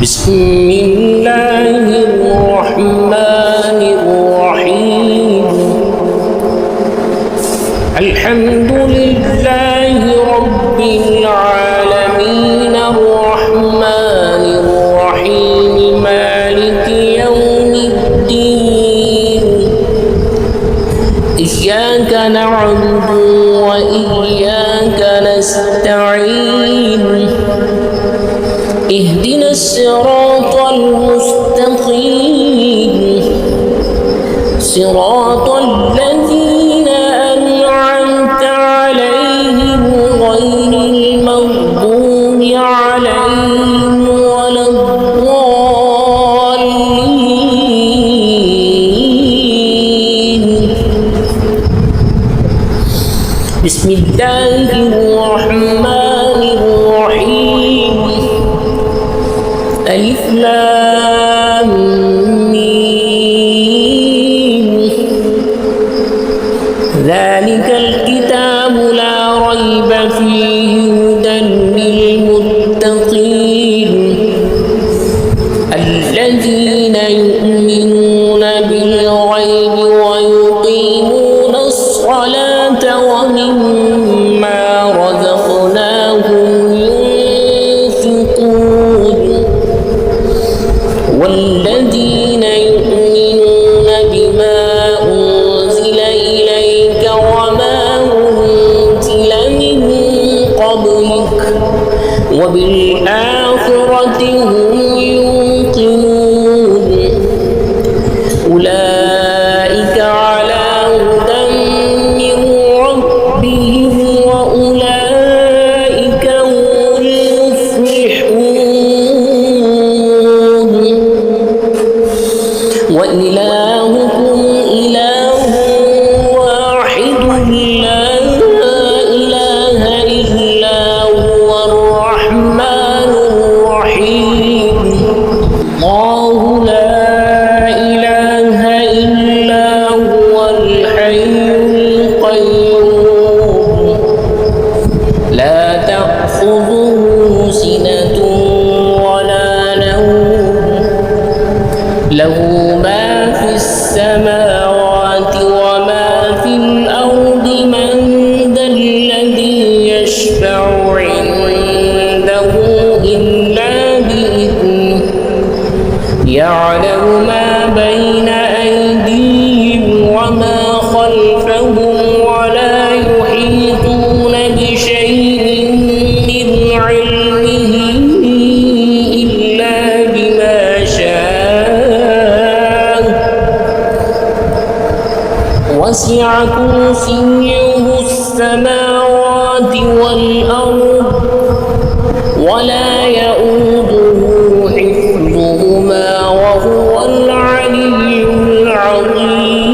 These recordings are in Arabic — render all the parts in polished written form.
بسم الله الرحمن الرحيم. الحمد لله رب العالمين الرحمن الرحيم مالك يوم الدين. إياك نعبد وإياك نستعين. اهدنا الصراط المستقيم صراط الذين أنعمت عليهم غير المغضوب عليهم ولا الضالين. بسم الله الرحمن الرحيم. ألف لام ميم. ذلك الكتاب لا ريب فيه هدى للمتقين الذين يؤمنون بالغيب ويقيمون الصلاة ومما رزقناهم والذين يؤمنون بما أنزل إليك وما أنزل من قبلك وبالآخرة هم يوقنون. أولئك على هدى من ربهم وأولئك هم المفلحون. وإلهكم إله واحد لا إله إلا هو الرحمن الرحيم. الله لا إله إلا هو الحي القيوم لا تأخذه سنة ولا نوم له ما في السماوات وما في الأرض. من ذا الذي يشفع عنده إلا بإذنه يعلم ما بين أيديهم وما خلفهم ولا يحيطون بشيء من علمه إلا بما شاء. وسع كرسيه السماوات والأرض ولا يؤوده حفظهما وهو العلي العظيم.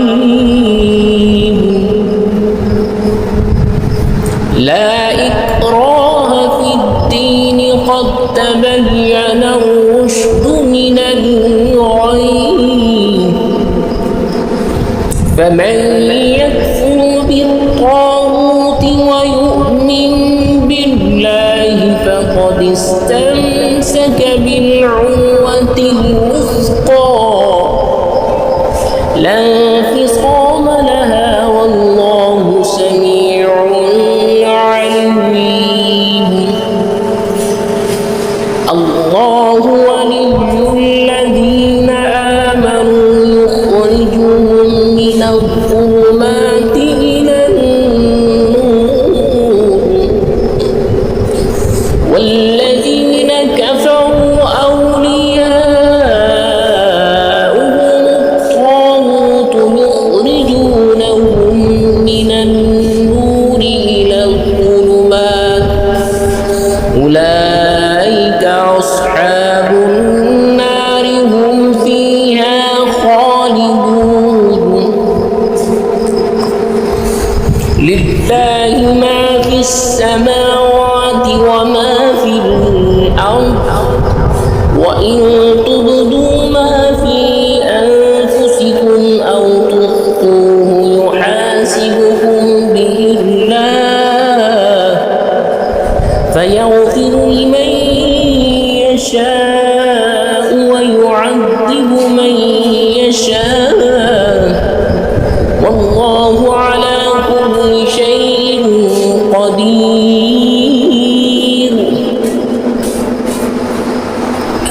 لا إكراه في الدين قد تبين الرشد من الغي. فمن يكفر بالطاغوت ويؤمن بالله فقد استمسك بالعروة الوثقى لا انفصام لها والله سميع عليم. الله ولي الذين آمنوا يخرجهم من الظلمات إلى النور والذين كفروا أولياؤهم الطاغوت يخرجونهم من النور إلى الظلمات أولئك أصحاب النار هم فيها خالدون. لله ما في السماوات وما في الأرض وإن تبدوا ما في أنفسكم أو تخفوه يحاسبكم به الله فيغفر لمن يشاء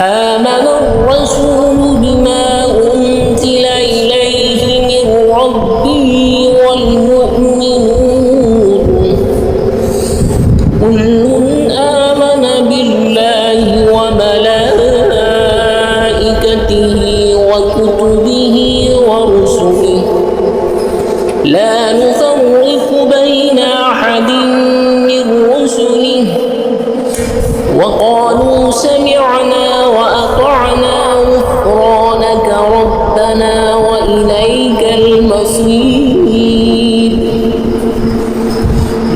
آمن الرسول بما أنزل إليه من ربه والمؤمنون كل آمن بالله وملائكته وكتبه ورسله لا نفرق بين أحد من رسله وقالوا سمعنا وأطعنا غفرانك ربنا وإليك المصير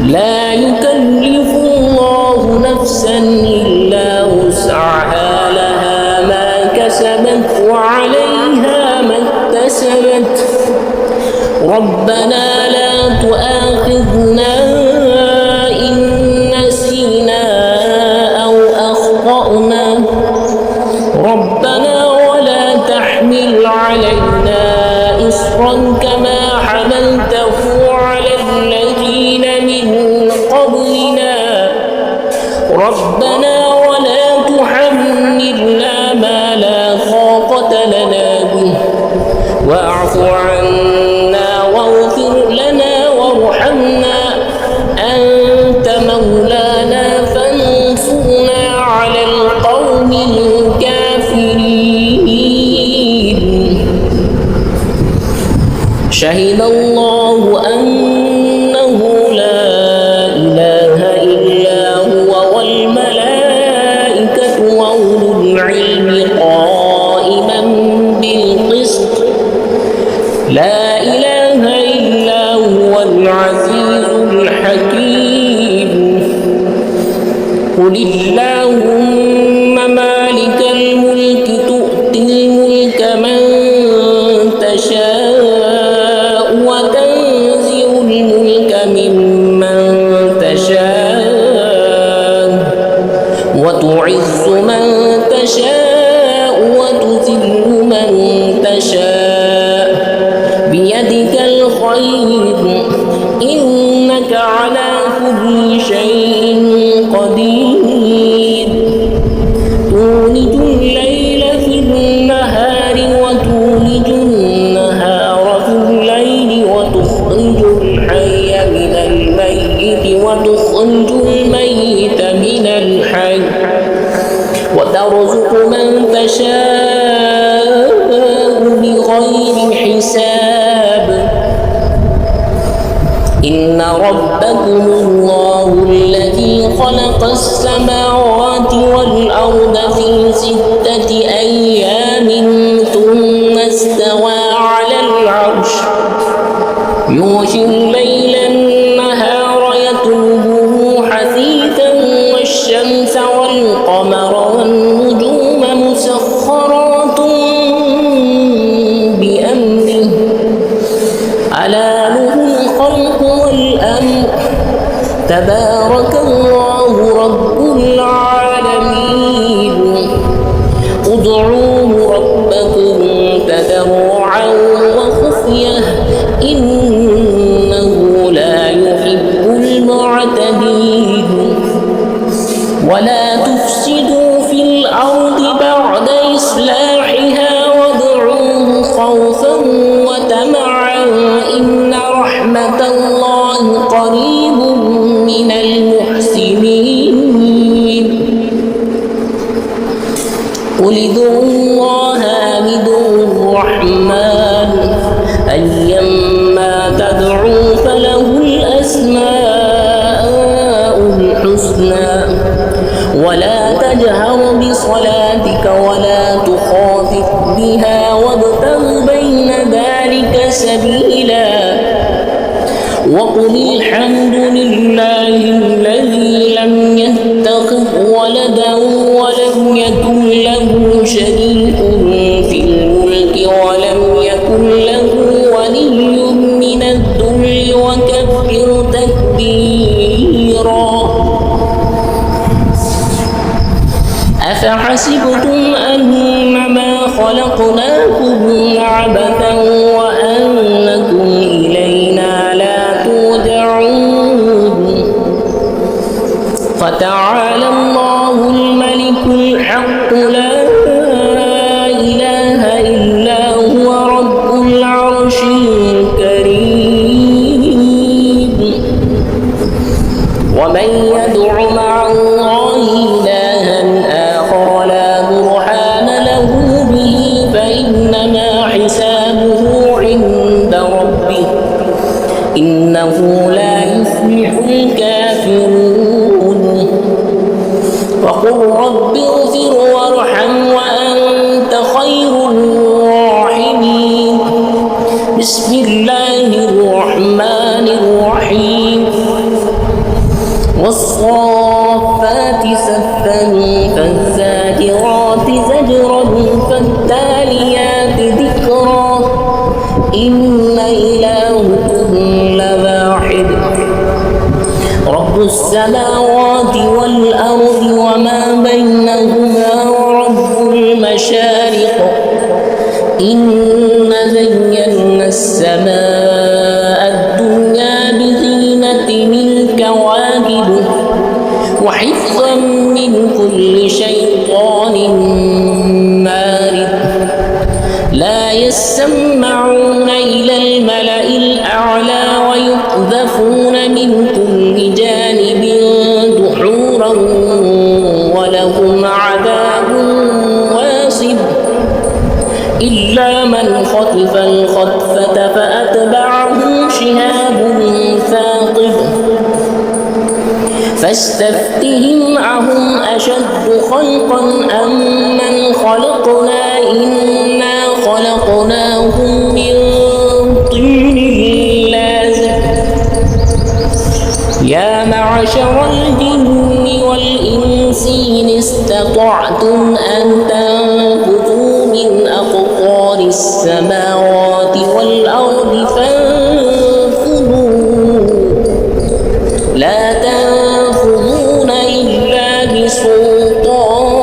لا يكلف الله نفسا إلا وسعها لها ما كسبت وعليها ما اكتسبت ربنا لا تؤاخذنا إن نسينا أو أخطأنا ربنا ولا تحمل علينا إصرا كما حملته على الذين من قبلنا ربنا ولا تحملنا ما لا طاقة لنا به واعف عنا واغفر لنا وارحمنا أنت مولانا فانصرنا على القوم الكافرين شهد الله أنه لا إله إلا هو والملائكة وأولو العلم قائما بالقسط لا إله إلا هو العزيز الحكيم قل اللهم مالك الملك تؤتي الملك من تشاء وتنزع الملك ممن تشاء وتعز من تشاء وتذل من تشاء بيدك الخير إنك على كل شيء قدير تولج الليل في النهار وتولج النهار في الليل وتخرج الحي من الميت وتخرج الميت من الحي وترزق من تشاء بغير حساب إن ربكم الله الذي خلق السماوات والأرض في 6 أيام ثم استوى على العرش يغشي الليل النهار يطلبه حثيثا والشمس والقمر والنجوم مسخرات بأمره ألا له الخلق والأمر تبارك الله رب العالمين ادعوه ربكم تضرعا وخفية إنه لا يحب المعتدين ولا تفسدوا في الأرض بعد إصلاحها وادعوه خوفا وطمعا إن رحمة الله قريب من المحسنين قل ادعوا الله أو ادعوا الرحمن أيما تدعوا فله الأسماء الحسنى ولا تجهر بصلاتك ولا تخافت بها وابتغ بين ذلك سبيلا وقل الحمد لله الذي لم يتخذ ولدا ولم يكن له شريك في الملك ولم يكن له ولي من الذل وكبر تكبيرا أفحسبتم أنما خلقناكم عبثا وأنكم إلينا لا ترجعون فتعالى الله الملك الحق لا ومن يدع مع الله إلها آخر لا برهان له به فإنما حسابه عند ربه إنه لا يفلح الكافرون وقل رب اغفر وارحم وأنت خير الراحمين بسم الله الرحمن الرحيم والصافات صفا فالزاجرات زجرا فالتاليات ذكرا إن إلهكم لواحد رب السماوات والأرض وما بينهما ورب المشارق إنا زينا السماء الدنيا بزينة الكواكب وحفظا من كل شيطان مارد لا يسمعون إلى الملأ الأعلى ويقذفون من كل جانب دحورا ولهم عذاب واصب إلا من خطف الخطفة فأتبعه شهاب ثاقب فاستفتهم أهم أشد خلقا أم من خلقنا إنا خلقناهم من طين لازب يا معشر الجن والإنس إن استطعتم أن تنفذوا من أقطار السماوات والأرض فانفذوا لا تنفذون إلا بسلطان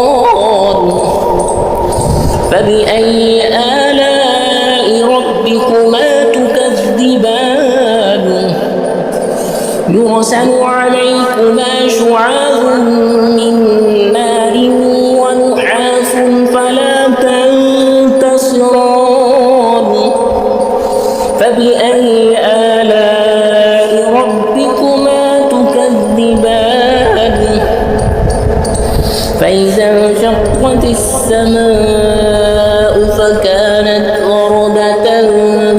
فبأي آلاء ربكما تكذبان يرسل عليكما شعاع من نار ونحاس فلا تنتصران فبأي آلاء ربكما تكذبان فإذا انشقت السماء فكانت وردة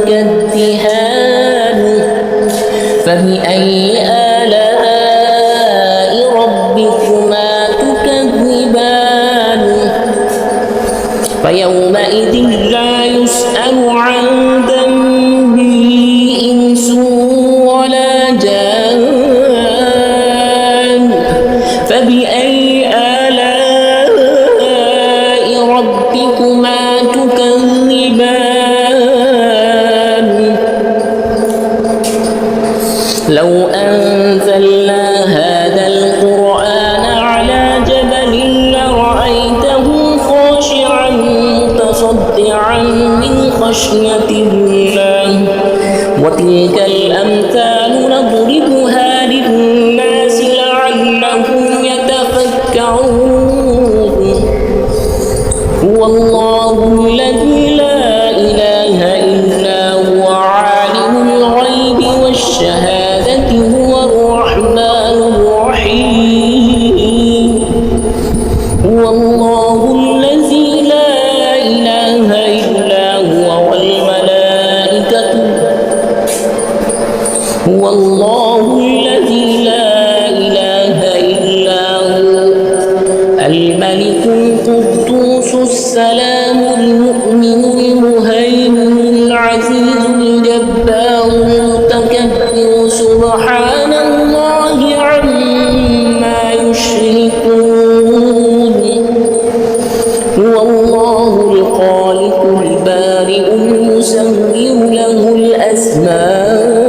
كالدهان فبأي آلاء ربكما تكذبان فيومئذ لا يسأل عن ذنبه إنس ولا جان فبأي آلاء ربكما تكذبان لو أنزلنا هذا القرآن على جبل لرأيته خاشعا متصدعا من خشية الله وتلك الأمثال نضربها للناس لعلهم يتفكرون هو الله الذي لا إله إلا هو عالم الغيب والشهادة هو الرحمن الرحيم هو الله الذي لا إله إلا هو والملائكة هو الله الذي لا إله إلا هو الملك القدوس السلام المؤمن المهيمن العزيز الجبار المتكبر سبحان الله عما يشركون هو الله الخالق البارئ المصور له الأسماء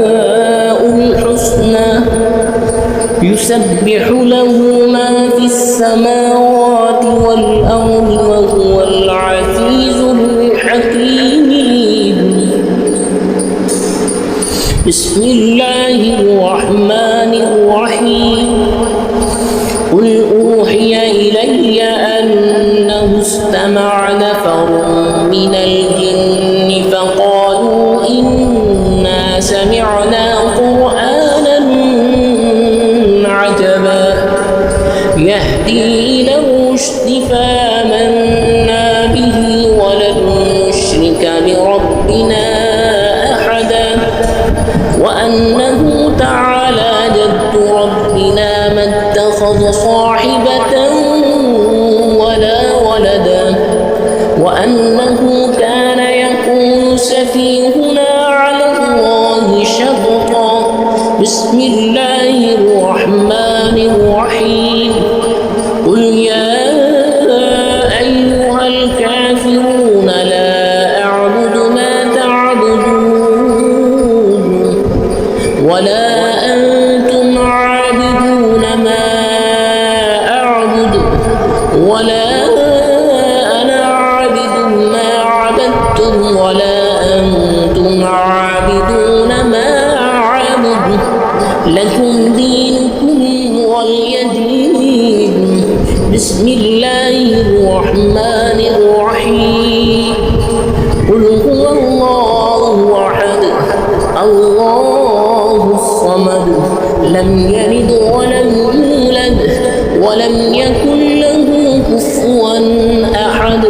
الحسنى يسبح له ما في السماوات والأرض وهو العزيز الحكيم بسم الله الرحمن الرحيم قل أوحي إلي أنه استمع نفر من الجن فقالوا إنا سمعنا قرآنا عجبا يهدي إلى الرشد فآمنا به ولن نشرك بربنا أحدا وأنه تعالى جد ربنا ما اتخذ صاحبة ولا ولدا وأنه كان يقول سفيهنا على الله شططا. بسم الله الرحمن الرحيم قل يا أيها الكافرون لا أعبد ما تعبدون ولا أنتم عابدون ما أعبد ولا أنا عابد ما عبدتم ولا أنتم عابدون ما أعبد لكم دينكم ولي دين. بسم الله الرحمن الرحيم قل هو الله أحد الله الصمد لم يلد ولم يولد ولم يكن له كفوا أحد.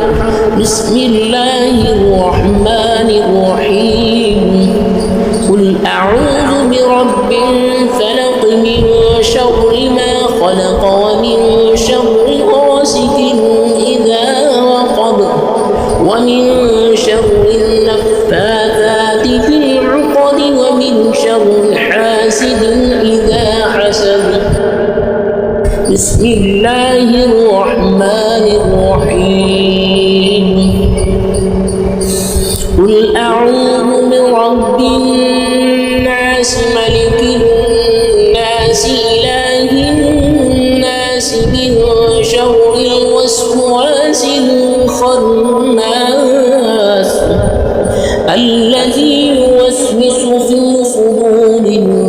بسم الله الرحمن الرحيم قل أعوذ برب الفلق من شر ما خلق ومن شر غاسق إذا وقب ومن شر النفاثات في العقد ومن شر حاسد إذا حسد. بسم الله الرحمن الرحيم قل أعوذ برب الناس ملك الناس إله الناس من شر الوسواس الخناس الذي يوسوس في صدور الناس